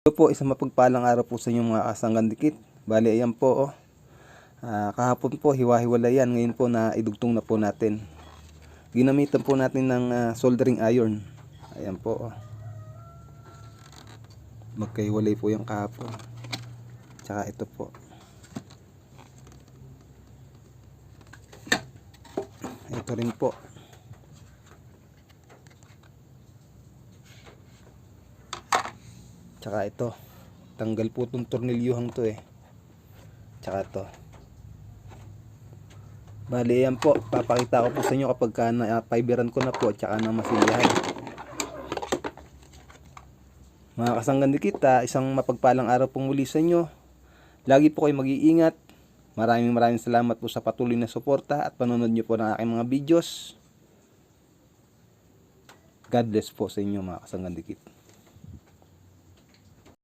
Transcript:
Ito po, isang mapagpalang araw po sa inyong mga kasanggan dikit. Bali, ayan po, kahapon po, hiwa-hiwala yan. Ngayon po, na idugtong na po natin. Ginamitan po natin ng soldering iron. Ayan po, magkahiwalay po yung kahapon. Tsaka ito po. Ito rin po. Tsaka ito. Tanggal po itong tornilyuhang to eh. Tsaka ito. Bali, yan po. Papakita ko po sa inyo kapag na-fiberan ko na po. Tsaka na masilyahan. Mga kasanggan dikit, isang mapagpalang araw pong muli sa inyo. Lagi po kayo mag-iingat. Maraming salamat po sa patuloy na suporta at panonood nyo po ng aking mga videos. God bless po sa inyo mga kasanggan dikit.